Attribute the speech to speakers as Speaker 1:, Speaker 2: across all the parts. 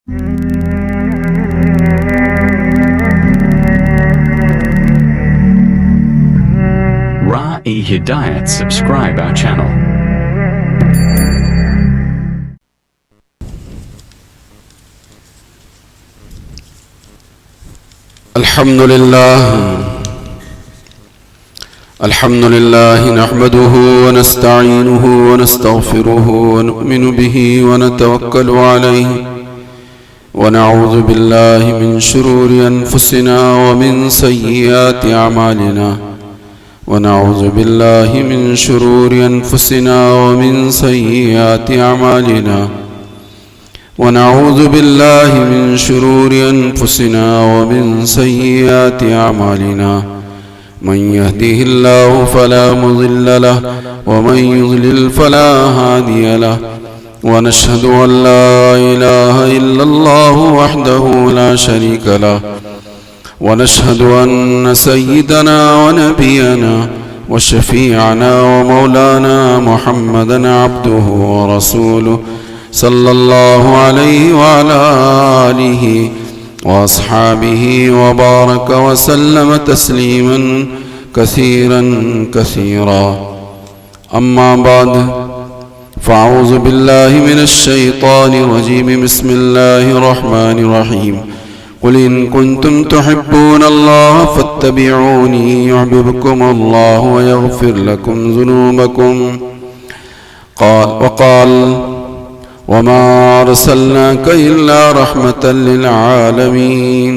Speaker 1: Ra'i Hidayat, subscribe our channel.
Speaker 2: الحمد لله نحمده ونستعينه ونستغفره ونؤمن به ونتوكل عليه ونعوذ بالله من شرور أنفسنا ومن سيئات أعمالنا ونعوذ بالله من شرور أنفسنا ومن سيئات أعمالنا ونعوذ بالله من شرور أنفسنا ومن سيئات أعمالنا من يهده الله فلا مضل له ومن يضلل فلا هادي له ونشهد أن لا إله إلا الله وحده لا شريك له ونشهد أن سيدنا ونبينا وشفيعنا ومولانا محمدا عبده ورسوله صلى الله عليه وعلى آله وأصحابه وبارك وسلم تسليما كثيرا كثيرا أما بعد فأعوذ بالله من الشيطان الرجيم بسم الله الرحمن الرحيم قل إن كنتم تحبون الله فاتبعوني يحببكم الله ويغفر لكم ذنوبكم وقال وما أرسلناك إلا رحمة للعالمين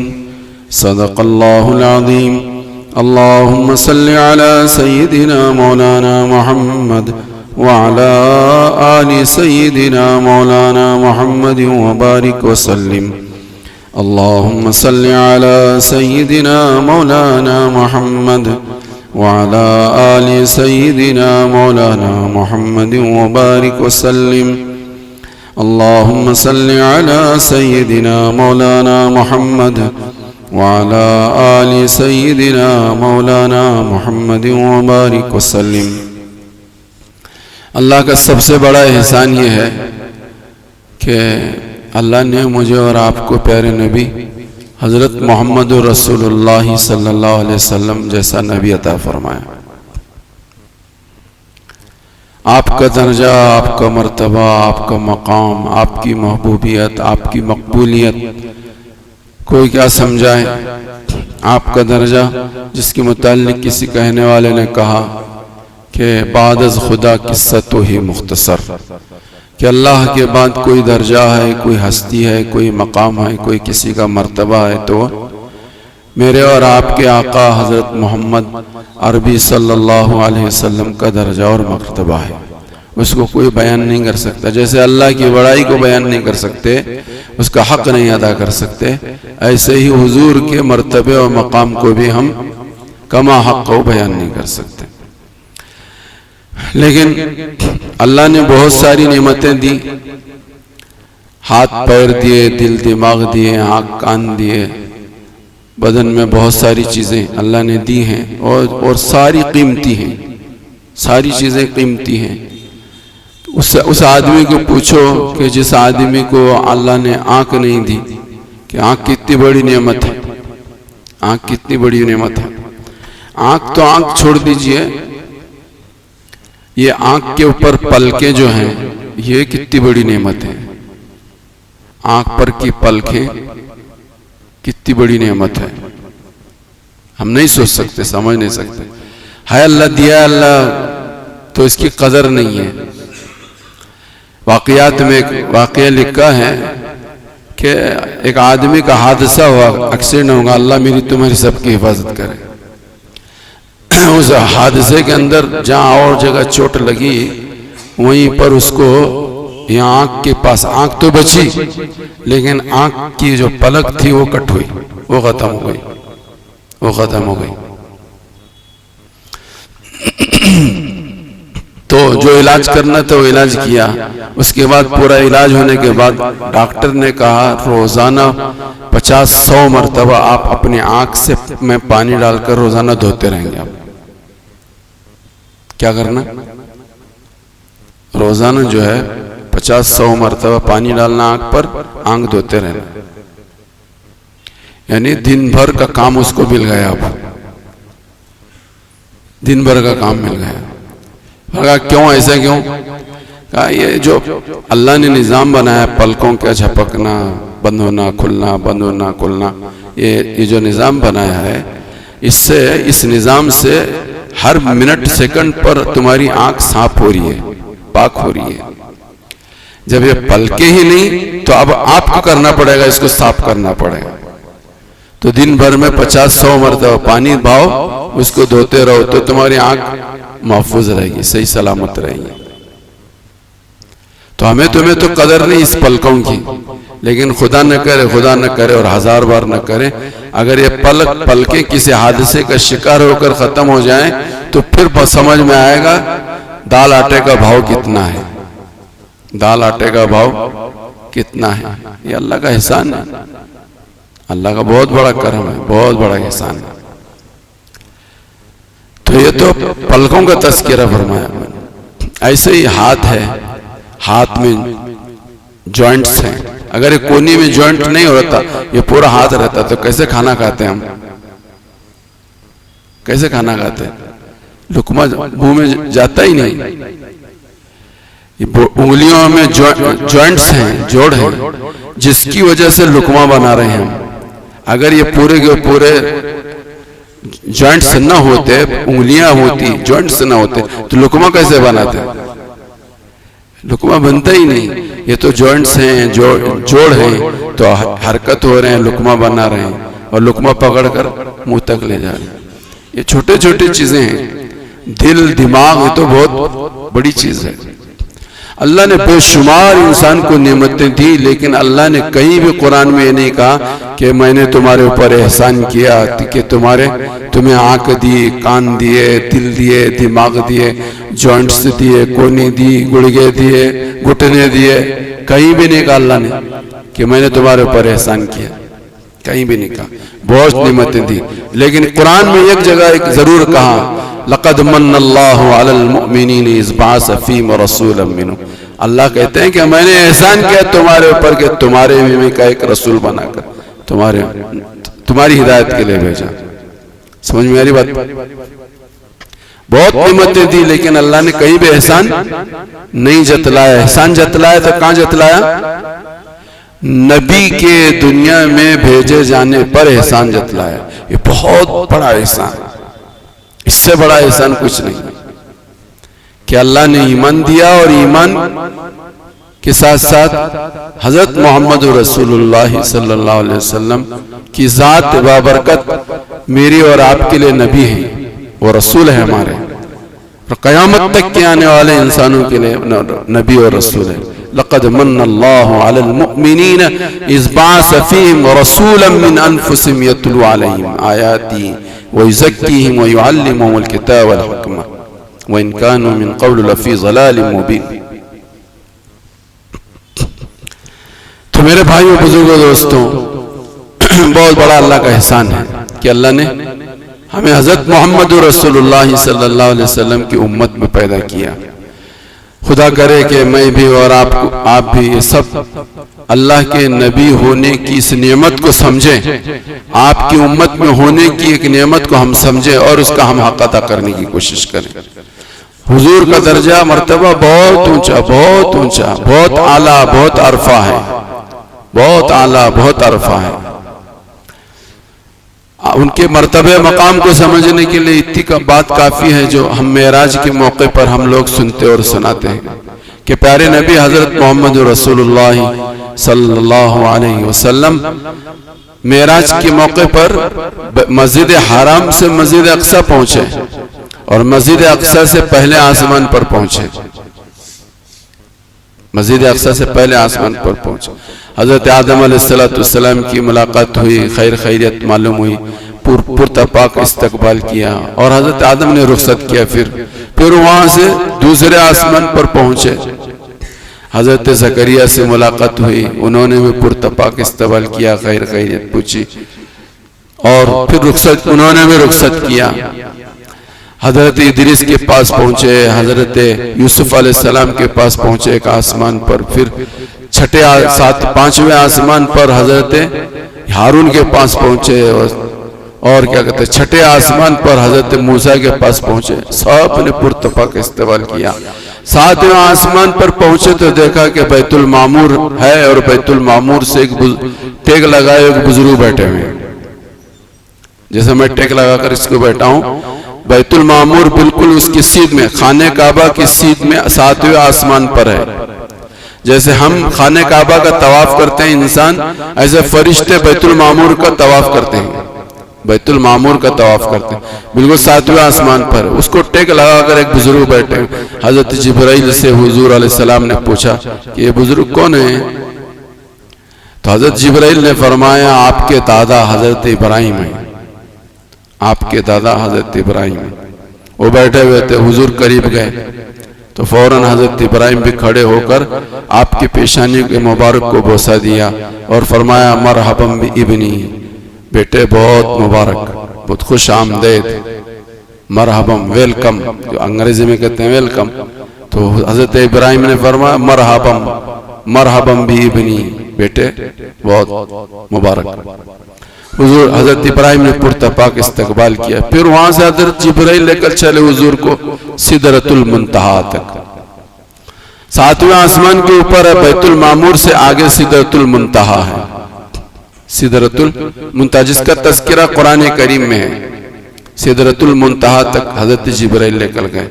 Speaker 2: صدق الله العظيم اللهم صل على سيدنا مولانا محمد وعلى آل سيدنا مولانا محمد وبارك وسلم اللهم صل على سيدنا مولانا محمد وعلى آل سيدنا مولانا محمد وبارك وسلم اللهم صل على سيدنا مولانا محمد وعلى آل سيدنا مولانا محمد وبارك وسلم اللہ کا سب سے بڑا احسان یہ ہے کہ اللہ نے مجھے اور آپ کو پیارے نبی حضرت محمد رسول اللہ صلی اللہ علیہ وسلم جیسا نبی عطا فرمایا۔ آپ کا درجہ، آپ کا مرتبہ، آپ کا مقام، آپ کی محبوبیت، آپ کی مقبولیت کوئی کیا سمجھائے۔ آپ کا درجہ جس کے متعلق کسی کہنے والے نے کہا کہ بعد از خدا قصہ تو ہی مختصر، کہ اللہ کے بعد کوئی درجہ ہے، کوئی ہستی ہے، کوئی مقام ہے، کوئی کسی کا مرتبہ ہے تو میرے اور آپ کے آقا حضرت محمد عربی صلی اللہ علیہ وسلم کا درجہ اور مرتبہ ہے۔ اس کو کوئی بیان نہیں کر سکتا، جیسے اللہ کی بڑائی کو بیان نہیں کر سکتے، اس کا حق نہیں ادا کر سکتے، ایسے ہی حضور کے مرتبے اور مقام کو بھی ہم کما حق کو بیان نہیں کر سکتے۔ لیکن اللہ نے بہت ساری نعمتیں دی، ہاتھ پیر دیے، دل دماغ دیے، آنکھ کان دیے، بدن میں بہت ساری چیزیں اللہ نے دی ہیں اور ساری قیمتی ہیں، ساری چیزیں قیمتی ہیں۔ اس آدمی کو پوچھو کہ جس آدمی کو اللہ نے آنکھ نہیں دی کہ آنکھ کتنی بڑی نعمت ہے، آنکھ کتنی بڑی نعمت ہے۔ آنکھ تو آنکھ چھوڑ دیجئے، یہ آنکھ کے اوپر پلکیں جو ہیں یہ کتنی بڑی نعمت ہے۔ آنکھ پر کی پلکیں کتنی بڑی نعمت ہے، ہم نہیں سوچ سکتے، سمجھ نہیں سکتے۔ ہے اللہ دیا اللہ تو اس کی قدر نہیں ہے۔ واقعات میں ایک واقعہ لکھا ہے کہ ایک آدمی کا حادثہ ہوا، ایکسیڈنٹ ہوگا، اللہ میری تمہاری سب کی حفاظت کرے۔ اس حادثے کے اندر جہاں اور جگہ چوٹ لگی وہیں پر اس کو یہاں آنکھ کے پاس، آنکھ تو بچی لیکن آنکھ کی جو پلک تھی وہ کٹ ہوئی، وہ ختم ہو گئی، وہ ختم ہو گئی۔ تو جو علاج کرنا تھا وہ علاج کیا، اس کے بعد پورا علاج ہونے کے بعد ڈاکٹر نے کہا روزانہ 50-100 مرتبہ آپ اپنی آنکھ سے میں پانی ڈال کر روزانہ دھوتے رہیں گے۔ آپ کیا کرنا؟ روزانہ جو ہے 50-100 مرتبہ پانی ڈالنا آنکھ پر، آنکھ دھوتے رہنا، یعنی دن بھر کا کام اس کو مل گیا، اب دن بھر کا کام مل گیا۔ کہا کیوں ایسا کیوں؟ کہا یہ جو اللہ نے نظام بنایا، پلکوں کا جھپکنا، بند ہونا کھلنا، بند ہونا کھلنا، یہ جو نظام بنایا ہے، اس نظام سے ہر منٹ سیکنڈ پر تمہاری آنکھ صاف ہو رہی ہے، پاک ہو رہی ہے۔ جب یہ پلکیں ہی نہیں تو اب آپ کو کرنا پڑے گا، اس کو صاف کرنا پڑے گا۔ تو دن بھر میں 50-100 مرتبہ پانی بھاؤ، اس کو دھوتے رہو تو تمہاری آنکھ محفوظ رہے گی، صحیح سلامت رہے گی۔ تو تمہیں تو قدر نہیں اس پلکوں کی، لیکن خدا نہ کرے اور 1000 بار نہ کرے، اگر یہ پلکیں کسی حادثے کا شکار ہو کر ختم ہو جائیں تو پھر سمجھ میں آئے گا دال آٹے کا بھاؤ کتنا ہے، دال آٹے کا بھاؤ کتنا ہے۔ یہ اللہ کا احسان ہے، اللہ کا بہت بڑا کرم ہے، بہت بڑا احسان ہے۔ تو یہ تو پلکوں کا تذکرہ فرمایا۔ ایسے ہی ہاتھ ہے، ہاتھ میں جوائنٹس ہیں، اگر یہ کونی میں جوائنٹ نہیں ہوتا، یہ پورا ہاتھ رہتا تو کیسے کھانا کھاتے ہیں ہم؟ کیسے کھانا کھاتے ہیں؟ لقمہ منہ میں جاتا ہی نہیں۔ انگلیوں میں جوائنٹس ہیں، جوڑ ہیں، جس کی وجہ سے لقمہ بنا رہے ہیں ہم۔ اگر یہ پورے کے پورے جوائنٹس نہ ہوتے، انگلیاں ہوتی، جوائنٹس نہ ہوتے تو لقمہ کیسے بناتے؟ لقمہ بنتا ہی نہیں۔ یہ تو جوائنٹس ہیں، جوڑ ہیں، تو حرکت ہو رہے ہیں، لقمہ بنا رہے ہیں، اور لقمہ پکڑ کر منہ تک لے جا رہے ہیں۔ یہ چھوٹے چھوٹے چیزیں ہیں۔ دل، دماغ، یہ تو بہت بڑی چیز ہے۔ اللہ نے بے شمار انسان کو نعمتیں دی، لیکن اللہ نے کہیں بھی قرآن میں یہ نہیں کہا کہ میں نے تمہارے اوپر احسان کیا کہ تمہیں آنکھ دی، کان دیے، دل دیے، دماغ دیے، جوائنٹس دیے، کونی دی، گڑگے دیے، گھٹنے دیے۔ کہیں بھی نہیں کہا اللہ نے کہ میں نے تمہارے اوپر احسان کیا، کہیں بھی نہیں کہا۔ بہت نعمتیں دی، لیکن قرآن میں ایک جگہ ایک ضرور کہا، لقد من اللہ علی المؤمنین اذ بعث فیہم رسولا منہم۔ اللہ کہتے ہیں کہ میں نے احسان کیا تمہارے اوپر کہ تمہارے میں کا ایک رسول بنا کر تمہاری ہدایت کے لیے بھیجا۔ سمجھ میں آ رہی بات؟ بہت نعمتیں دی، لیکن اللہ نے کہیں بھی احسان نہیں جتلایا۔ احسان جتلایا تو کہاں جتلایا؟ نبی کے دنیا میں بھیجے جانے پر احسان جتلایا۔ یہ بہت بڑا احسان، اس سے بڑا احسان کچھ نہیں کہ اللہ نے ایمان دیا، اور ایمان کے ساتھ ساتھ حضرت محمد رسول اللہ صلی اللہ علیہ وسلم کی ذات بابرکت میری اور آپ کے لیے نبی ہے، وہ رسول ہے ہمارے، اور قیامت تک کے آنے والے انسانوں کے لیے نبی اور رسول ہے۔ لقد من اللہ علی المؤمنین اذ بعث فیہم رسولا من انفسہم یتلو علیہم آیاتی وَيُزَكِّيهِمْ وَيُعَلِّمُهُمُ الْكِتَابَ وَالْحِكْمَةَ وَإِنْ كَانُوا مِنْ قَبْلُ لَفِي ضَلَالٍ مُبِينٍ۔ تو میرے بھائیوں، بزرگوں، دوستوں، بہت بڑا اللہ کا احسان ہے کہ اللہ نے ہمیں حضرت محمد رسول اللہ صلی اللہ علیہ وسلم کی امت میں پیدا کیا۔ خدا کرے کہ میں بھی اور آپ بھی یہ سب اللہ کے نبی ہونے کی اس نعمت کو سمجھیں، آپ کی امت میں ہونے کی ایک نعمت کو ہم سمجھیں اور اس کا ہم حق ادا کرنے کی کوشش کریں۔ حضور کا درجہ مرتبہ بہت اونچا، بہت اونچا، بہت اعلیٰ، بہت عرفہ ہے، بہت اعلیٰ، بہت عرفہ ہے۔ ان کے مرتبہ مقام کو سمجھنے کے لیے اتنی کا بات کافی ہے جو ہم معراج کے موقع پر ہم لوگ سنتے اور سناتے ہیں کہ پیارے نبی حضرت محمد رسول اللہ صلی اللہ علیہ وسلم معراج کے موقع پر مسجد حرام سے مسجد اقصی پہنچے اور مسجد اقصی سے پہلے آسمان پر پہنچے، مسجد اقصی سے پہلے آسمان پر پہنچے۔ حضرت آدم علیہ السلام کی ملاقات ہوئی، خیر خیریت معلوم ہوئی، پرتپاک استقبال کیا، اور حضرت آدم نے رخصت کیا، پھر وہاں سے دوسرے آسمان پر پہنچے، حضرت زکریا سے ملاقات ہوئی، انہوں نے بھی پرتپاک استقبال کیا، خیر خیریت پوچھی، اور پھر انہوں نے بھی رخصت کیا۔ حضرت ادریس کے پاس پہنچے، حضرت یوسف علیہ السلام کے پاس پہنچے ایک آسمان پر، پھر پانچویں آسمان پر حضرت ہارون کے پاس پہنچے، اور کیا کہتے ہیں چھٹے آسمان پر حضرت موسیٰ کے پاس پہنچے، سب نے پرتفاق استقبال کیا۔ ساتویں آسمان پر پہنچے تو دیکھا کہ بیت المعمور ہے، اور بیت المعمور سے ایک ٹیک لگائے ایک بزرگ بیٹھے ہوئے، جیسے میں ٹیک لگا کر اس کو بیٹھا ہوں، بیت المعمور بالکل اس کی سیدھ میں، خانہ کعبہ کی سیدھ میں ساتویں آسمان پر ہے۔ جیسے ہم خانہ کعبہ کا طواف کرتے ہیں انسان، ایسے فرشتے بیت المعمور کا طواف کرتے ہیں، بیت المعمور کا طواف کرتے ہیں، بالکل ساتویں آسمان پر۔ اس کو ٹیک لگا کر ایک بزرگ بیٹھے، حضرت جبرائیل سے حضور علیہ السلام نے پوچھا کہ یہ بزرگ کون ہے؟ تو حضرت جبرائیل نے فرمایا آپ کے دادا حضرت ابراہیم ہیں، آپ کے دادا حضرت ابراہیم ہیں۔ وہ بیٹھے ہوئے تھے، حضور قریب گئے تو فوراً حضرت ابراہیم بھی کھڑے ہو کر آپ کی پیشانی کے مبارک کو بوسہ دیا اور فرمایا مرحبا بابنی، بیٹے بہت مبارک، بہت خوش آمدید، مرحبا ویلکم، جو انگریزی میں کہتے ہیں ویلکم۔ تو حضرت ابراہیم نے فرمایا مرحبا بابنی، بیٹے بہت مبارک۔ حضور حضرت ابراہیم نے پرتپاک استقبال کیا، پھر وہاں سے حضرت جبرائیل لے کر چلے حضور کو سدرۃ المنتہا تک۔ ساتویں آسمان کے اوپر ہے بیت المعمور سے آگے سدرۃ المنتہا ہے، سدرۃ المنتہا جس کا تذکرہ قرآن کریم میں ہے۔ سدرۃ المنتہا تک حضرت جبرائیل لے کر گئے،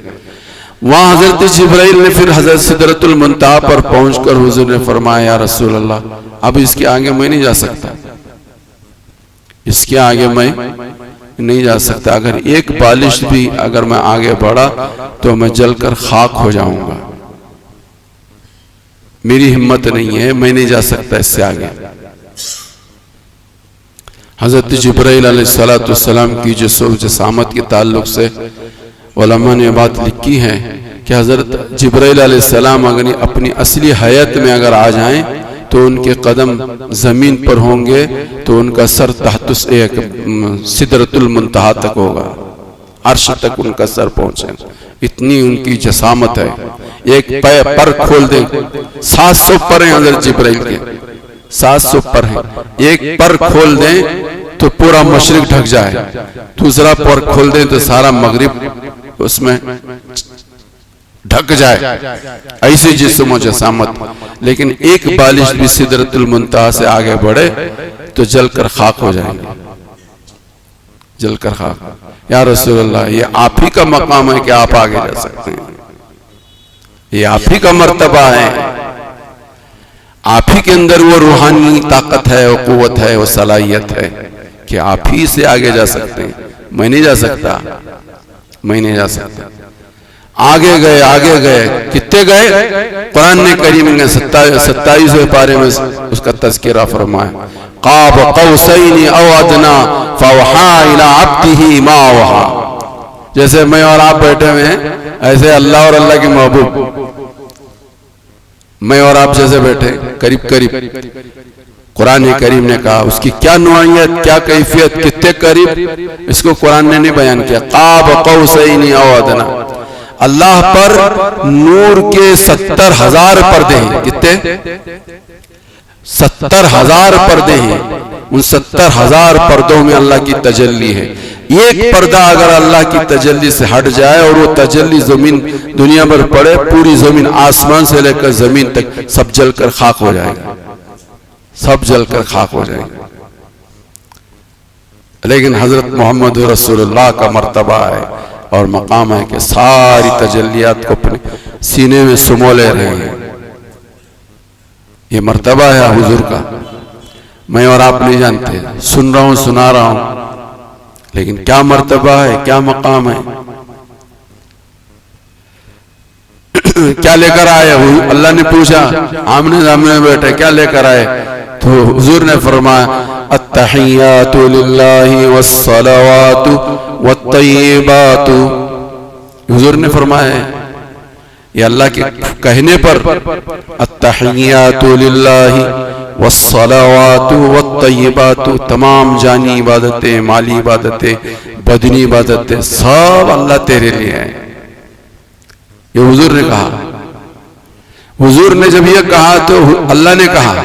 Speaker 2: وہاں حضرت جبرائیل نے پھر حضرت سدرۃ المنتہا پر پہنچ کر حضور نے فرمایا یا رسول اللہ اب اس کے آگے میں نہیں جا سکتا، اس کے آگے میں نہیں جا سکتا، اگر ایک بالش بھی اگر میں آگے بڑھا تو میں جل کر خاک ہو جاؤں گا، میری ہمت نہیں ہے، میں نہیں جا سکتا اس سے آگے۔ حضرت جبرائیل علیہ السلام کی جسامت کے تعلق سے علماء نے بات لکھی ہے کہ حضرت جبرائیل علیہ السلام اگر اپنی اصلی حیت میں اگر آ جائیں تو ان کے قدم زمین پر ہوں گے تو ان کا سر تحت سدرۃ المنتہا تک ہوگا، عرش تک ان کا سر پہنچے، اتنی ان کی جسامت ہے۔ ایک پر کھول دیں، 700 پر ہیں حضرت جبرائیل کے، 700 پر ہیں، ایک پر کھول دیں تو پورا مشرق ڈھک جائے، دوسرا پر کھول دیں تو سارا مغرب اس میں ڈھک جائے، ایسی جسم و جسامت۔ لیکن ایک بالش بھی سدرۃ المنتہا سے آگے بڑھے تو جل کر خاک ہو جائیں گے، جل کر خاک۔ یا رسول اللہ یہ آپ ہی کا مقام ہے کہ آپ آگے جا سکتے ہیں، یہ آپ ہی کا مرتبہ ہے، آپ ہی کے اندر وہ روحانی طاقت ہے، وہ قوت ہے، وہ صلاحیت ہے کہ آپ ہی سے آگے جا سکتے ہیں، میں نہیں جا سکتا، میں نہیں جا سکتا۔ آگے گئے کتنے گئے؟ قرآن کریم نے 27ویں پارے میں اس کا تذکرہ فرمایا، قاب قوسین او ادنی فاوحی الی عبدہ ما اوحی۔ جیسے میں اور آپ بیٹھے ہوئے ہیں ایسے اللہ اور اللہ کے محبوب میں اور آپ جیسے بیٹھے قریب قریب، قرآن کریم نے کہا اس کی کیا نوعیت، کیا کیفیت، کتنے قریب، اس کو قرآن نے نہیں بیان کیا۔ قاب قوسین او ادنی، اللہ پر نور کے 70,000 پردے ہیں، کتنے؟ 70,000 پردے ہیں، ان 70,000 پردوں میں اللہ کی تجلی ہے۔ ایک پردہ اگر اللہ کی تجلی سے ہٹ جائے اور وہ تجلی زمین دنیا پر پڑے، پوری زمین آسمان سے لے کر زمین تک سب جل کر خاک ہو جائے گا، سب جل کر خاک ہو جائے گا۔ لیکن حضرت محمد رسول اللہ کا مرتبہ ہے اور مقام ہے کہ ساری تجلیات کو اپنے سینے میں سمو لے رہے ہیں، یہ مرتبہ ہے حضور کا، میں اور آپ نہیں جانتے، سن رہا ہوں، سنا رہا ہوں، لیکن کیا مرتبہ ہے، کیا مقام ہے، کیا لے کر آئے؟ اللہ نے پوچھا، آمنے سامنے بیٹھے کیا لے کر آئے؟ تو حضور نے فرمایا التحیات للہ والصلوات والطیبات۔ حضور نے فرمایا یہ اللہ کے کہنے پر التحیات للہ والصلوات والطیبات، تمام جانی عبادتیں، مالی عبادتیں، بدنی عبادتیں سب اللہ تیرے لیے ہیں. یہ حضور نے کہا. حضور نے جب یہ کہا تو اللہ نے کہا,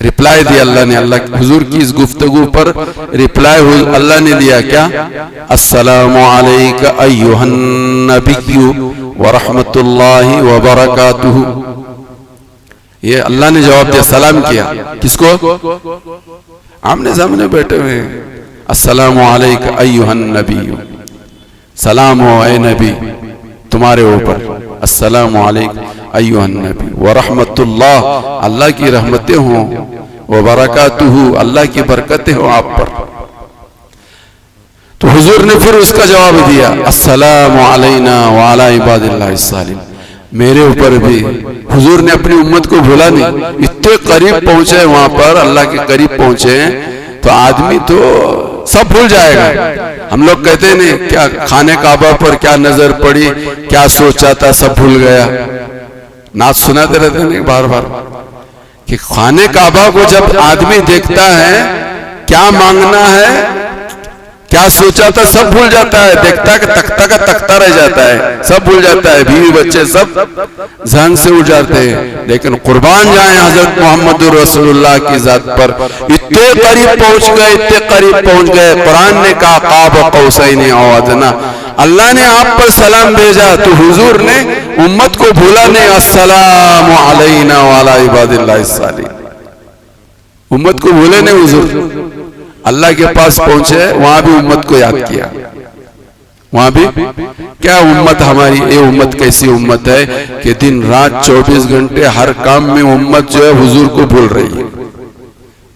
Speaker 2: ریپلائی دیا اللہ نے. اللہ حضور کی اس گفتگو پر ریپلائی اللہ نے دیا کیا؟ السلام علیک ایھا النبی ورحمۃ اللہ وبرکاتہ. یہ اللہ نے جواب دیا, سلام کیا. کس کو؟ آمنے سامنے بیٹھے ہوئے ہیں. السلام علیک ایھا النبی, سلام ہو اے نبی تمہارے اوپر. السلام علیک ایھا النبی ورحمۃ اللہ, اللہ کی رحمتیں ہوں, وبرکاتہ, اللہ کی برکتیں ہوں آپ پر. تو حضور نے پھر اس کا جواب دیا, السلام علینا وعلی عباد اللہ الصالحین. میرے اوپر بھی. حضور نے اپنی امت کو بھولا نہیں. اتنے قریب پہنچے وہاں پر, اللہ کے قریب پہنچے تو آدمی تو سب بھول جائے گا. ہم لوگ کہتے ہیں نہیں کیا خانے کعبہ پر کیا نظر پڑی, کیا سوچا تھا, سب بھول گیا. نعت سناتے رہتے ہیں بار بار کہ خانے کعبہ کو جب آدمی دیکھتا ہے, کیا مانگنا ہے, کیا سوچا تھا, سب بھول جاتا ہے. دیکھتا ہے کہ تختہ کا تختہ رہ جاتا ہے, سب بھول جاتا ہے. بیوی بچے سب ذہن سے اٹھ جاتے ہیں. لیکن قربان جائیں حضرت محمد رسول اللہ کی ذات پر, اتنے قریب پہنچ گئے, اتنے قریب پہنچ گئے. قرآن نے کہا قاب قوسین او ادنی. اللہ نے آپ پر سلام بھیجا تو حضور نے امت کو بھولا نہیں. السلام علینا وعلی عباد اللہ الصالحین. امت کو بھولے نہیں حضور. اللہ کے پاس پہنچے, وہاں بھی امت کو یاد کیا. وہاں بھی کیا امت ہماری, یہ امت کیسی امت ہے کہ دن رات 24 گھنٹے ہر کام میں امت جو ہے حضور کو بھول رہی ہے.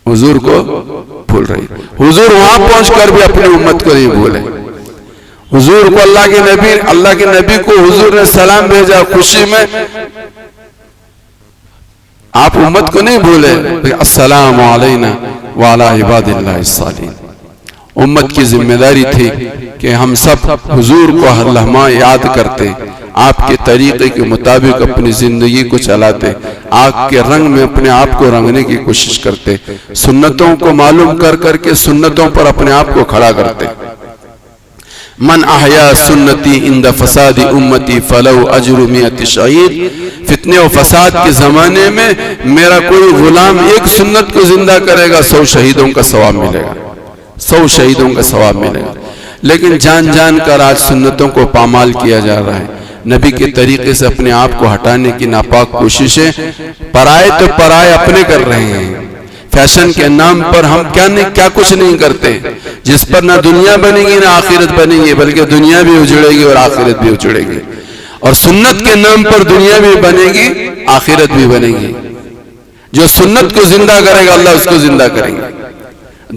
Speaker 2: حضور کو بھول رہی ہے. حضور وہاں پہنچ کر بھی اپنی امت کو نہیں بھولے. حضور کو اللہ کے نبی کو حضور نے سلام بھیجا خوشی میں, آپ امت کو نہیں بھولے. السلام علینا وعلی عباد اللہ الصالحین. امت کی ذمہ داری تھی کہ ہم سب حضور کو ہر لمحہ یاد کرتے, آپ کے طریقے کے مطابق اپنی زندگی کو چلاتے, آپ کے رنگ میں اپنے آپ کو رنگنے کی کوشش کرتے, سنتوں کو معلوم کر کر کے سنتوں پر اپنے آپ کو کھڑا کرتے. من احیا سنتی عند فساد امتی فلو اجر 100 شہید. فتنے و فساد کے زمانے میں میرا کوئی غلام ایک سنت کو زندہ کرے گا, 100 شہیدوں کا ثواب ملے گا, 100 شہیدوں کا ثواب ملے گا. لیکن جان جان کر آج سنتوں کو پامال کیا جا رہا ہے. نبی کے طریقے سے اپنے آپ کو ہٹانے کی ناپاک کوششیں پرائے تو پرائے اپنے کر رہے ہیں. فیشن کے نام پر ہم کیا کچھ نہیں کرتے, جس پر نہ دنیا بنے گی نہ آخرت بنے گی, بلکہ دنیا بھی اجڑے گی اور آخرت بھی اجڑے گی. اور سنت کے نام پر دنیا بھی بنے گی, آخرت بھی بنے گی. جو سنت کو زندہ کرے گا اللہ اس کو زندہ کریں گے,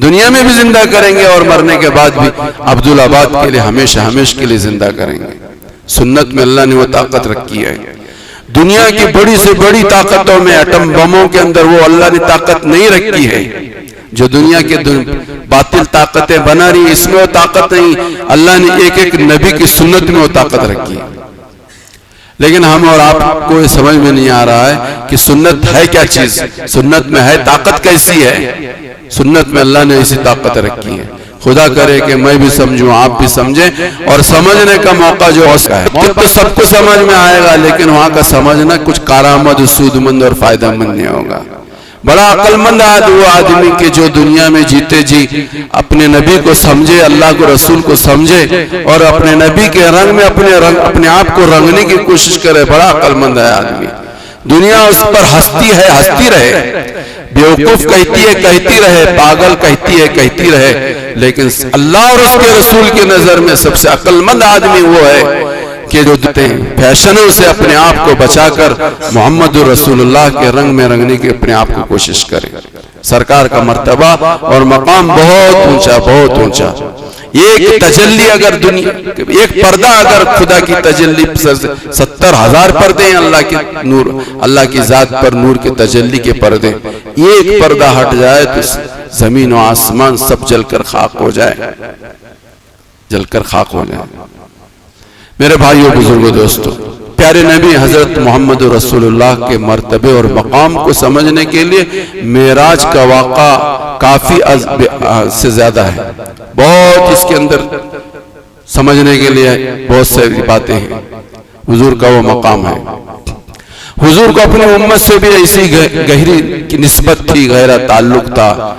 Speaker 2: دنیا میں بھی زندہ کریں گے اور مرنے کے بعد بھی عبدالآباد کے لیے ہمیشہ کے لیے زندہ کریں گے. سنت میں اللہ نے وہ طاقت رکھی ہے. دنیا کی بڑی سے بڑی طاقتوں میں ایٹم بموں کے اندر وہ اللہ نے طاقت نہیں رکھی ہے. جو دنیا کے باطل طاقتیں بنا رہی, اس میں وہ طاقت نہیں. اللہ نے ایک ایک نبی کی سنت میں وہ طاقت رکھی ہے. لیکن ہم اور آپ کو یہ سمجھ میں نہیں آ رہا ہے کہ سنت ہے کیا چیز, سنت میں ہے طاقت کیسی ہے. سنت میں اللہ نے ایسی طاقت رکھی ہے. خدا کرے کہ میں بھی سمجھوں, آپ بھی سمجھیں, اور سمجھنے کا موقع جو ہے تو سب کو سمجھ میں آئے گا, لیکن وہاں کا سمجھنا کچھ کارآمد, سود مند اور فائدہ مند نہیں ہوگا. بڑا عقل مند وہ آدمی کہ جو دنیا میں جیتے جی اپنے نبی کو سمجھے, اللہ کو رسول کو سمجھے, اور اپنے نبی کے رنگ میں اپنے آپ کو رنگنے کی کوشش کرے. بڑا عقل مند ہے آدمی. دنیا اس پر ہستی ہے, ہستی رہے. بیوقوف کہتی ہے, کہتی رہے. پاگل کہتی ہے, کہتی رہے. لیکن اللہ اور اس کے رسول کی نظر میں سب سے عقل مند آدمی وہ ہے کہ جو فیشنوں سے اپنے آپ کو بچا کر محمد رسول اللہ کے رنگ میں رنگنے کی اپنے آپ کو کوشش کرے. سرکار کا مرتبہ اور مقام بہت اونچا, بہت اونچا. ایک تجلی اگر دنیا, ایک پردہ اگر خدا کی تجلی 70,000 پردے ہیں اللہ کے نور, اللہ کی ذات پر نور کے تجلی کے پردے, ایک پردہ ہٹ جائے تو زمین و آسمان سب جل کر خاک ہو جائے, جل کر خاک ہو جائے. میرے بھائیوں, بزرگوں, دوستوں, پیارے نبی حضرت محمد رسول اللہ کے مرتبے اور مقام کو سمجھنے کے لیے معراج کا واقعہ کافی سے زیادہ ہے، بہت اس کے اندر سمجھنے کے لیے بہت ساری باتیں ہیں۔ حضور کا وہ مقام ہے، حضور کو اپنی امت سے بھی ایسی گہری نسبت تھی، گہرا تعلق تھا۔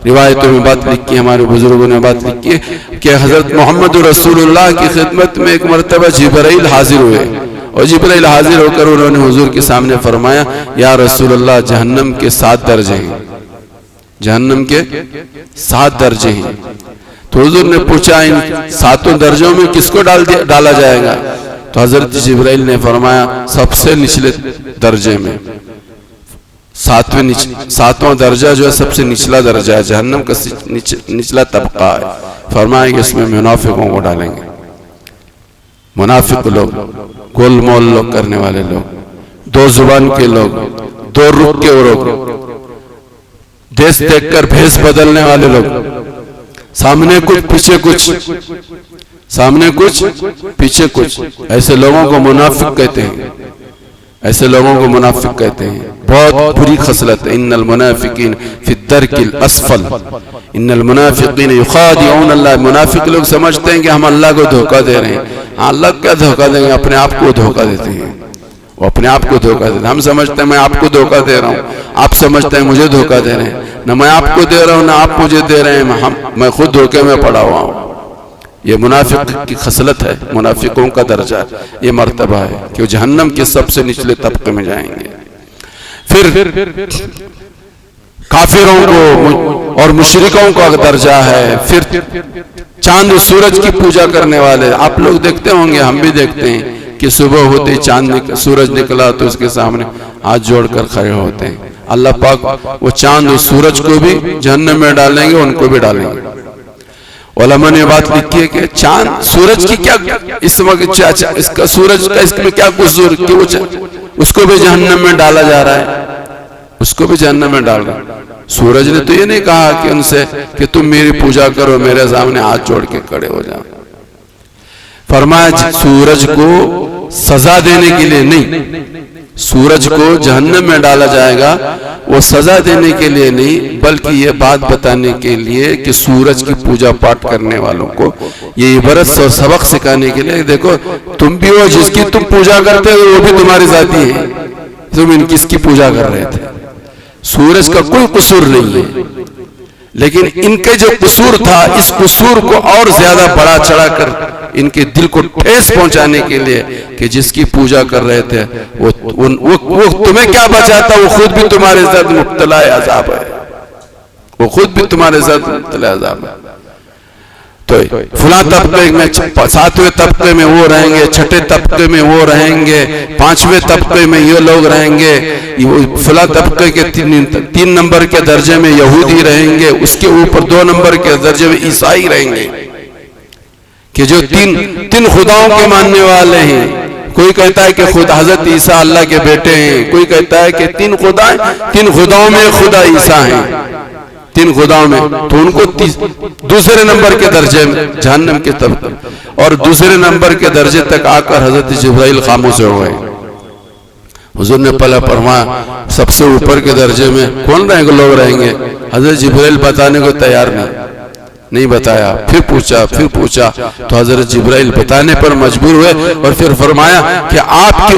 Speaker 2: روایتوں میں بات لکھی ہے، ہمارے بزرگوں نے بات لکھی ہے کہ حضرت محمد رسول اللہ کی خدمت میں ایک مرتبہ جبرائیل حاضر ہوئے، اور جبرائیل حاضر ہو کر انہوں نے حضور کے سامنے فرمایا، یا رسول اللہ جہنم کے 7 درجے ہیں، جہنم کے 7 درجے ہیں۔ تو حضور نے پوچھا ان 7 درجوں میں کس کو ڈالا جائے گا؟ تو حضرت جبرائیل نے فرمایا سب سے نچلے درجے میں، 7واں درجہ جو ہے سب سے نچلا درجہ ہے، جہنم کا نچلا طبقہ ہے۔ فرمایا کہ اس میں منافقوں کو ڈالیں گے، منافق لوگ، گول مول لوگ کرنے والے لوگ، 2 زبان کے لوگ، 2 رخ کے لوگ، دیس دیکھ کر بھیس بدلنے والے لوگ، سامنے کچھ پیچھے کچھ، سامنے کچھ پیچھے کچھ، ایسے لوگوں کو منافق کہتے ہیں، ایسے لوگوں کو منافق کہتے ہیں۔ بہت بری خصلت ہے، ان المنافقین فی الدرک الاسفل، ان المنافقین یخادعون اللہ۔ منافق لوگ سمجھتے ہیں کہ ہم اللہ کو دھوکہ دے رہے ہیں، ہاں اللہ کیا دھوکہ دیں گے، اپنے آپ کو دھوکہ دیتے ہیں، وہ اپنے آپ کو دھوکہ دیتے ہیں۔ ہم سمجھتے ہیں میں آپ کو دھوکہ دے رہا ہوں، آپ سمجھتے ہیں مجھے دھوکہ دے رہے ہیں، نہ میں آپ کو دے رہا ہوں نہ آپ مجھے دے رہے ہیں، میں خود دھوکے میں پڑا ہوا ہوں۔ یہ منافق کی خصلت ہے، منافقوں کا درجہ، یہ مرتبہ ہے کہ وہ جہنم کے سب سے نچلے طبقے میں جائیں گے۔ پھر کافروں کو اور مشرکوں کا درجہ ہے، پھر چاند و سورج کی پوجا کرنے والے۔ آپ لوگ دیکھتے ہوں گے، ہم بھی دیکھتے ہیں کہ صبح ہوتے سورج نکلا تو اس کے سامنے ہاتھ جوڑ کر کھڑے ہوتے ہیں۔ اللہ پاک وہ چاند و سورج کو بھی جہنم میں ڈالیں گے، ان کو بھی ڈالیں گے۔ علماء نے بات لکھی ہے کہ چاند سورج کی کیا اس وقت اس کا سورج کا اس میں کیا قصور کہ وہ اس کو بھی جہنم میں ڈالا جا رہا ہے، اس کو بھی جہنم میں ڈال رہا ہے۔ سورج نے تو یہ نہیں کہا کہ ان سے کہ تم میری پوجا کرو، میرے سامنے ہاتھ جوڑ کے کھڑے ہو جاؤ۔ فرمایا سورج کو سزا دینے کے لیے نہیں، سورج کو جہنم میں ڈالا جائے گا وہ سزا دینے کے لیے نہیں، بلکہ یہ بات بتانے کے لیے کہ سورج کی پوجا پاٹ کرنے والوں کو یہ عبرت اور سبق سکھانے کے لیے، دیکھو تم بھی ہو جس کی تم پوجا کرتے ہو، وہ بھی تمہاری ذاتی ہے، تم ان کس کی پوجا کر رہے تھے۔ سورج کا کوئی قصور نہیں ہے، لیکن ان کے جو قصور تھا اس قصور کو اور زیادہ بڑا چڑھا کر ان کے دل کو ٹھیس پہنچانے کے لیے کہ جس کی پوجا کر رہے تھے وہ تمہیں کیا بچاتا، وہ خود بھی تمہارے ساتھ مبتلا عذاب ہے، وہ خود بھی تمہارے ساتھ مبتلا عذاب ہے۔ تو فلاں طبقے میں 7ویں طبقے میں وہ رہیں گے، 6ٹھے طبقے میں وہ رہیں گے، 5ویں طبقے میں یہ لوگ رہیں گے، فلاں طبقے کے 3 نمبر کے درجے میں یہودی رہیں گے، اس کے اوپر 2 نمبر کے درجے میں عیسائی رہیں گے کہ جو تین خداؤں کے ماننے والے ہیں۔ کوئی کہتا ہے کہ خود حضرت عیسیٰ اللہ کے بیٹے ہیں، کوئی کہتا ہے کہ 3 خداؤں میں خدا عیسیٰ ہیں، 3 خداؤں میں، تو ان کو دوسرے نمبر کے درجے میں جہنم کے طبقے اور دوسرے نمبر کے درجے تک آ کر حضرت جبرائیل خاموش ہو گئے۔ حضور نے پہلا فرمایا سب سے اوپر کے درجے میں کون لوگ رہیں گے؟ حضرت جبرائیل بتانے کو تیار نہیں بتایا، پھر پوچھا تو حضرت جبرائیل بتانے پر مجبور ہوئے، اور پھر فرمایا کہ آپ کی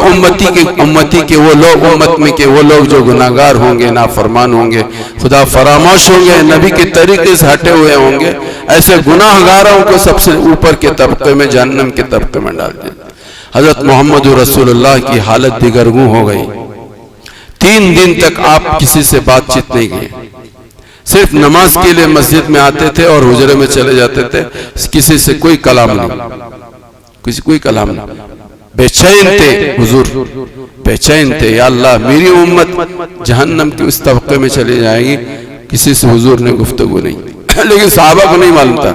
Speaker 2: امتی کے وہ لوگ، امت میں کے وہ لوگ جو گناہگار ہوں گے، نافرمان ہوں گے، خدا فراموش ہوں گے، نبی کے طریقے سے ہٹے ہوئے ہوں گے، ایسے گناہگاروں کو سب سے اوپر کے طبقے میں جہنم کے طبقے میں ڈال دیں۔ حضرت محمد رسول اللہ کی حالت دیگرگوں ہو گئی۔ 3 دن تک آپ کسی سے بات چیت نہیں کیے، صرف نماز کے لیے مسجد میں آتے تھے اور حجرے میں چلے جاتے تھے، کسی سے کوئی کلام نہیں، بے چین تھے حضور، بے چین تھے، یا اللہ میری امت جہنم کے اس طبقے میں چلی جائے گی، کسی سے حضور نے گفتگو نہیں، لیکن صحابہ کو نہیں معلوم تھا۔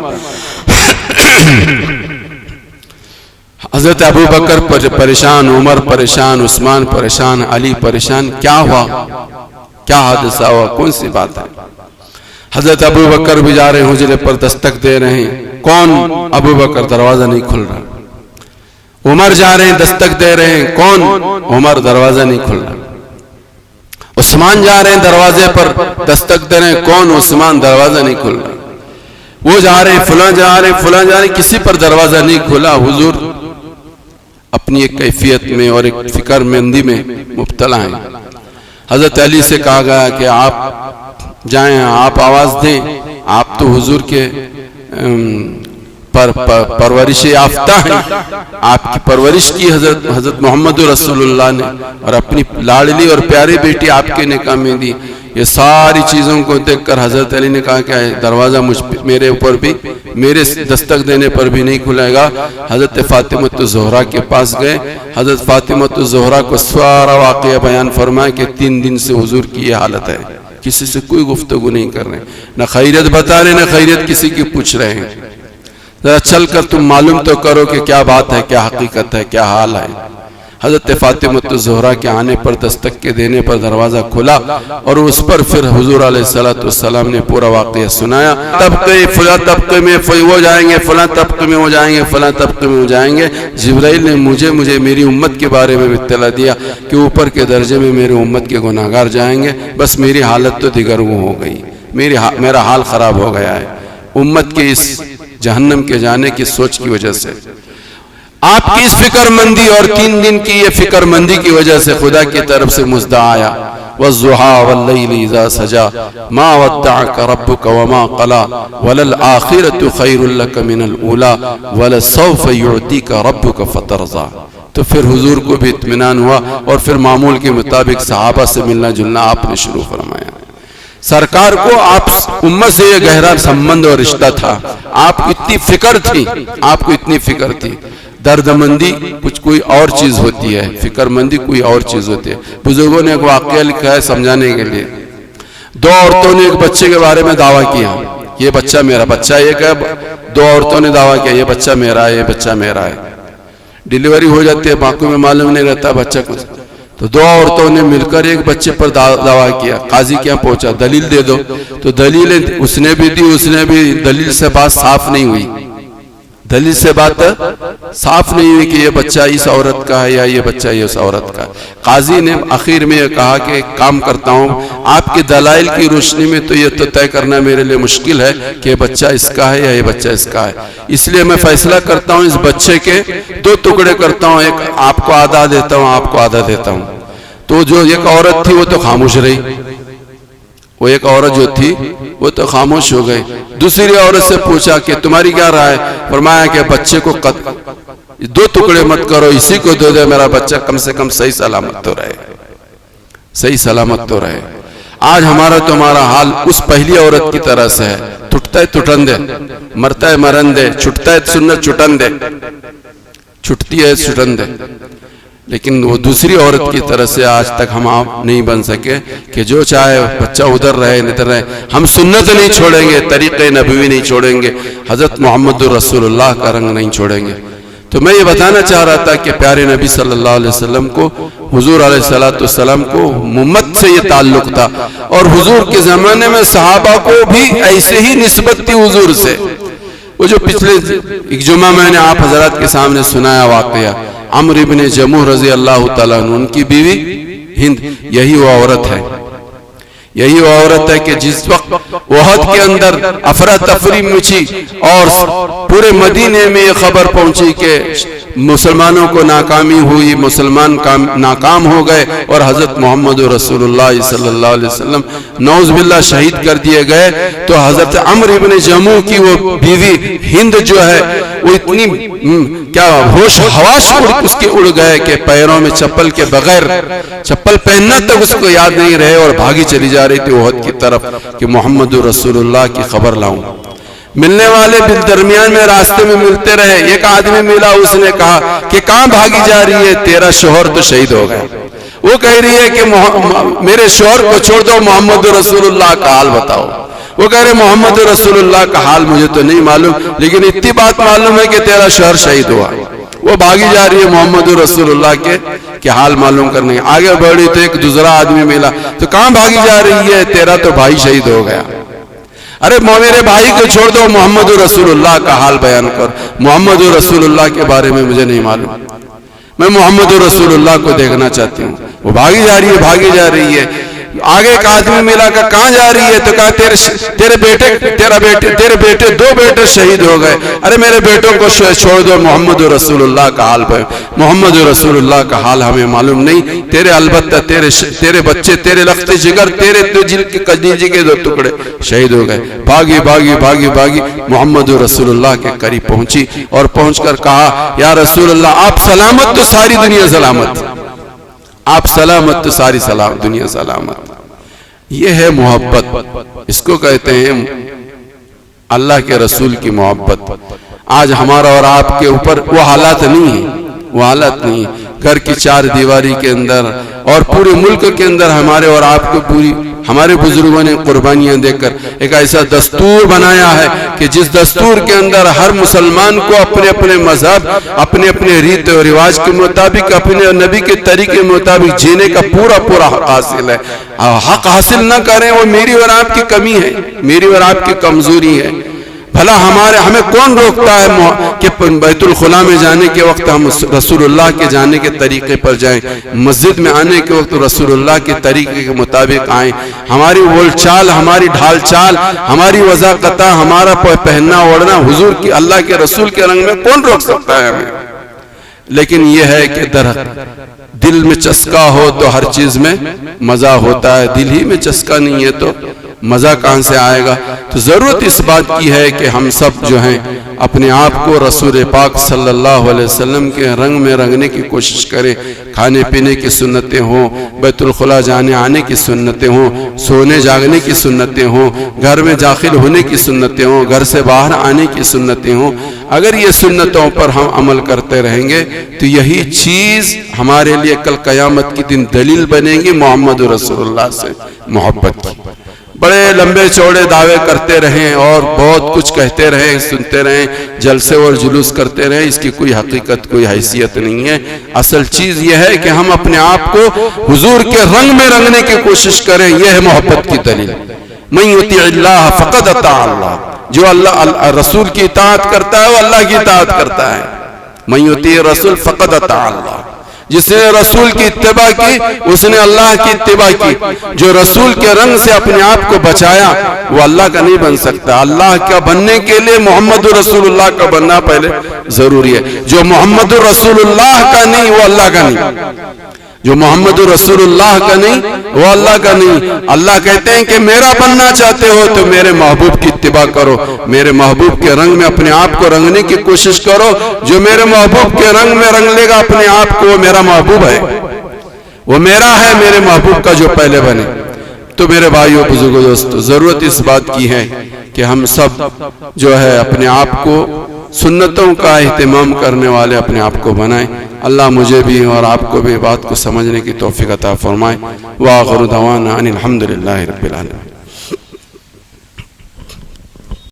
Speaker 2: حضرت ابو بکر پریشان، عمر پریشان، عثمان پریشان، علی پریشان، کیا ہوا، کیا حادثہ ہوا، کون سی بات ہے؟ حضرت ابو بکر بھی جا رہے ہیں حجرے پر، دستک دے رہے ہیں، کون؟ ابو بکر، دروازہ نہیں کھل رہا۔ عمر جا رہے ہیں، دستک دے رہے ہیں، کون؟ عمر، دروازہ نہیں کھل رہا۔ عثمان جا رہے ہیں دروازے پر دستک دے رہے ہیں, کون؟ عثمان. دروازہ نہیں کھل رہا. وہ جا رہے ہیں, فلاں جا رہے ہیں, فلاں جا رہے ہیں, کسی پر دروازہ نہیں کھلا. حضور اپنی ایک کیفیت میں اور ایک فکر مندی میں مبتلا ہیں. حضرت علی سے کہا گیا کہ آپ جائیں, آپ آواز دیں. آپ تو حضور کے پرورش یافتہ ہیں, آپ کی پرورش کی حضرت محمد رسول اللہ نے, اور اپنی لاڈلی اور پیاری بیٹی آپ کے نکاح میں دی. یہ ساری چیزوں کو دیکھ کر حضرت علی نے کہا کہ دروازہ میرے اوپر بھی, میرے دستک دینے پر بھی نہیں کھلے گا. حضرت فاطمہ الزہرا کے پاس گئے. حضرت فاطمہ الزہرا کو سارا واقعہ بیان فرمایا کہ 3 دن سے حضور کی یہ حالت ہے, کسی سے کوئی گفتگو نہیں کر رہے, نہ خیریت بتا رہے, نہ خیریت کسی کی پوچھ رہے ہیں. ذرا چل کر تم معلوم تو کرو کہ کیا بات ہے, کیا حقیقت ہے, کیا حال ہے. حضرت فاطمہ الزہرا کے آنے پر, دستک کے دینے پر دروازہ کھلا, اور اس پر پھر حضور علیہ السلام نے پورا واقعہ سنایا. فلاں طبقے میں وہ جائیں گے, فلاں طبقے میں وہ جائیں گے, فلاں طبقے میں وہ جائیں گے. جبرائیل نے مجھے میری امت کے بارے میں اطلاع دیا کہ اوپر کے درجے میں میری امت کے گناہگار جائیں گے. بس میری حالت تو دیگرگوں ہو گئی, میرا حال خراب ہو گیا ہے امت کے اس جہنم کے جانے کی سوچ کی وجہ سے. آپ کی اس فکر مندی اور 3 دن کی یہ فکر مندی کی وجہ سے خدا کی طرف سے مزدہ آیا. وَالضُّحَىٰ وَاللَّيْلِ إِذَا سَجَىٰ مَا وَدَّعَكَ رَبُّكَ وَمَا قَلَىٰ وَلَلْآخِرَةُ خَيْرٌ لَكَ مِنَ الْأُولَىٰ وَلَسَوْفَ يُعْطِيكَ رَبُّكَ فَتَرْضَىٰ. تو پھر حضور کو بھی اطمینان ہوا, اور پھر معمول کے مطابق صحابہ سے ملنا جلنا آپ نے شروع فرمایا. سرکار کو آپ امت سے یہ گہرا سمبند اور رشتہ تھا. آپ کو اتنی فکر تھی, آپ کو اتنی فکر تھی. درد مندی کچھ کوئی اور چیز ہوتی ہے, فکر مندی کوئی اور چیز ہوتی ہے. بزرگوں نے ایک واقعہ لکھا ہے سمجھانے کے لیے. 2 عورتوں نے ایک بچے کے بارے میں دعویٰ کیا, یہ بچہ میرا. بچہ ایک ہے, 2 عورتوں نے دعویٰ کیا یہ بچہ میرا ہے, یہ بچہ میرا ہے. ڈیلیوری ہو جاتی ہے, باقی میں معلوم نہیں رہتا بچہ کو. تو 2 عورتوں نے مل کر ایک بچے پر دعویٰ کیا. قاضی کیا پہنچا, دلیل دے دو. تو دلیل اس نے بھی دی, اس نے بھی. دلیل سے بات صاف نہیں ہوئی, دلیل سے بات صاف نہیں ہوئی کہ یہ بچہ اس عورت کا ہے یا یہ بچہ اس عورت کا ہے. قاضی نے آخر میں یہ کہا کہ ایک کام کرتا ہوں, آپ کے دلائل کی روشنی میں تو یہ تو طے کرنا میرے لیے مشکل ہے کہ یہ بچہ اس کا ہے یا یہ بچہ اس کا ہے. اس لیے میں فیصلہ کرتا ہوں اس بچے کے 2 ٹکڑے کرتا ہوں, ایک آپ کو آدھا دیتا ہوں, آپ کو آدھا دیتا ہوں. تو جو ایک عورت تھی وہ تو خاموش رہی, وہ ایک عورت جو تھی وہ تو خاموش ہو گئی. دوسری عورت سے پوچھا کہ تمہاری کیا رائے؟ فرمایا کہ بچے کو 2 ٹکڑے مت کرو, اسی کو دے دے, میرا بچہ کم سے کم صحیح سلامت تو رہے, صحیح سلامت تو رہے. آج ہمارا تمہارا حال اس پہلی عورت کی طرح سے ہے. ٹوٹتا ہے ٹوٹن دے, مرتا ہے مرن دے, چھٹتا ہے سنت چھٹن دے, چھٹتی ہے چھٹن دے. لیکن وہ دوسری عورت کی طرح سے آج تک ہم آپ نہیں بن سکے کہ جو چاہے بچہ ادھر رہے ادھر رہے. ہم سنت نہیں چھوڑیں گے, طریقہ نبوی نہیں چھوڑیں گے, حضرت محمد رسول اللہ کا رنگ نہیں چھوڑیں گے. تو میں یہ بتانا چاہ رہا تھا کہ پیارے نبی صلی اللہ علیہ وسلم کو, حضور علیہ السلام کو امت سے یہ تعلق تھا, اور حضور کے زمانے میں صحابہ کو بھی ایسے ہی نسبت تھی حضور سے. وہ جو پچھلے ایک جمعہ میں نے آپ حضرات کے سامنے سنایا واقعہ, عمرو ابن جموح رضی اللہ تعالیٰ عنہ, ان کی بیوی ہند, یہی وہ عورت ہے, یہی وہ عورت ہے کہ جس وقت احد کے اندر افراتفری مچی اور پورے مدینے میں یہ خبر پہنچی کہ مسلمانوں کو ناکامی ہوئی, مسلمان ناکام ہو گئے, اور حضرت محمد رسول اللہ صلی اللہ علیہ وسلم نعوذ باللہ شہید کر دیے گئے. تو حضرت عمرو ابن جموح کی وہ بیوی ہند جو ہے وہ اتنی کیا ہوش حواس اس کے اڑ گئے کہ پیروں میں چپل کے بغیر, چپل پہننا تک اس کو یاد نہیں رہے, اور بھاگی چلی جا رہی تھی احد کی طرف کہ محمد رسول اللہ کی خبر لاؤں. ملنے والے درمیان میں راستے میں ملتے رہے. ایک آدمی ملا, اس نے کہا کہ کہاں بھاگی جا رہی ہے, تیرا شوہر تو شہید ہو گیا. وہ کہہ رہی ہے کہ میرے شوہر کو چھوڑ دو, محمد رسول اللہ کا حال بتاؤ. وہ کہہ رہے محمد رسول اللہ کا حال مجھے تو نہیں معلوم, لیکن اتنی بات معلوم ہے کہ تیرا شوہر شہید ہوا. وہ بھاگی جا رہی ہے محمد رسول اللہ کے حال معلوم کرنے. آگے بڑھی تو ایک دوسرا آدمی ملا, تو کہاں بھاگی جا رہی ہے, تیرا تو بھائی شہید ہو گیا. ارے میرے بھائی کو چھوڑ دو, محمد رسول اللہ کا حال بیان کر. محمد رسول اللہ کے بارے میں مجھے نہیں معلوم, میں محمد رسول اللہ کو دیکھنا چاہتی ہوں. وہ بھاگی جا رہی ہے, بھاگی جا رہی ہے. آگے ایک آدمی ملا کہ کہاں جا رہی ہے؟ تو کہا تیرے بیٹے 2 بیٹے شہید ہو گئے. ارے میرے بیٹوں کو چھوڑ دو، محمد رسول اللہ کا حال پہ، محمد رسول اللہ کا حال ہمیں معلوم نہیں. البتہ تیرے بچے، تیرے لخت جگر، تیرے جل کے کلیجے کے 2 ٹکڑے شہید ہو گئے. بھاگی محمد رسول اللہ کے قریب پہنچی اور پہنچ کر کہا یا رسول اللہ آپ سلامت تو ساری دنیا سلامت، آپ سلامت تو ساری دنیا سلامت. یہ ہے محبت، اس کو کہتے ہیں اللہ کے رسول کی محبت. آج ہمارا اور آپ کے اوپر وہ حالات نہیں ہیں. گھر کی 4 دیواری کے اندر اور پورے ملک کے اندر ہمارے اور آپ کو ہمارے بزرگوں نے قربانیاں دے کر ایک ایسا دستور بنایا ہے کہ جس دستور کے اندر ہر مسلمان کو اپنے اپنے مذہب، اپنے اپنے ریت و رواج کے مطابق، اپنے نبی کے طریقے مطابق جینے کا پورا حق حاصل ہے. حق حاصل نہ کریں وہ میری اور آپ کی کمی ہے، میری اور آپ کی کمزوری ہے. بھلا ہمیں کون روکتا ہے کہ بیت الخلا میں جانے کے وقت ہم رسول اللہ کے جانے کے طریقے پر جائیں، مسجد میں آنے کے وقت رسول اللہ کے طریقے کے مطابق آئیں. ہماری بول چال، ہماری ڈھال چال، ہماری وضاقت، ہمارا پہننا اوڑھنا حضور کی، اللہ کے رسول کے رنگ میں کون روک سکتا ہے ہمیں؟ لیکن یہ ہے کہ دل میں چسکا ہو تو ہر چیز میں مزہ ہوتا ہے. دل ہی میں چسکا نہیں ہے تو مزہ کہاں سے آئے گا؟ تو ضرورت اس بات کی ہے کہ ہم سب جو ہیں اپنے آپ کو رسول پاک صلی اللہ علیہ وسلم کے رنگ میں رنگنے کی کوشش کریں. کھانے پینے کی سنتیں ہوں، بیت الخلا جانے آنے کی سنتیں ہوں، سونے جاگنے کی سنتیں ہوں، گھر میں داخل ہونے کی سنتیں ہوں، گھر سے باہر آنے کی سنتیں ہوں. اگر یہ سنتوں پر ہم عمل کرتے رہیں گے تو یہی چیز ہمارے لیے کل قیامت کی دن دلیل بنے گی محمد رسول اللہ سے محبت کی. بڑے لمبے چوڑے دعوے کرتے رہیں اور بہت کچھ کہتے رہیں، سنتے رہیں، جلسے اور جلوس کرتے رہیں، اس کی کوئی حقیقت، کوئی حیثیت نہیں ہے. اصل چیز یہ ہے کہ ہم اپنے آپ کو حضور کے رنگ میں رنگنے کی کوشش کریں. یہ ہے محبت کی دلیل. من یطیع اللہ فقد اطاع اللہ. جو اللہ رسول کی اطاعت کرتا ہے وہ اللہ کی اطاعت کرتا ہے. من یطیع رسول فقد اطاع اللہ. جس نے رسول کی اتباع کی اس نے اللہ کی اتباع کی. جو رسول کے رنگ سے اپنے آپ کو بچایا وہ اللہ کا نہیں بن سکتا. اللہ کا بننے کے لیے محمد رسول اللہ کا بننا پہلے ضروری ہے. جو محمد رسول اللہ کا نہیں وہ اللہ کا نہیں. جو محمد رسول اللہ کا نہیں وہ اللہ کا نہیں. اللہ کہتے ہیں کہ میرا بننا چاہتے ہو تو میرے محبوب کی اتباع کرو، میرے محبوب کے رنگ میں اپنے آپ کو رنگنے کی کوشش کرو. جو میرے محبوب کے رنگ میں رنگ لے گا اپنے آپ کو وہ میرا محبوب ہے، وہ میرا ہے، میرے محبوب کا جو پہلے بنے. تو میرے بھائیوں بزرگوں دوستو، ضرورت اس بات کی ہے کہ ہم سب جو ہے اپنے آپ کو سنتوں کا اہتمام کرنے والے اپنے آپ کو بنائیں. اللہ مجھے بھی اور آپ کو بھی بات کو سمجھنے کی توفیق عطا فرمائے. وآخر دعوانا ان الحمدللہ رب العالمین.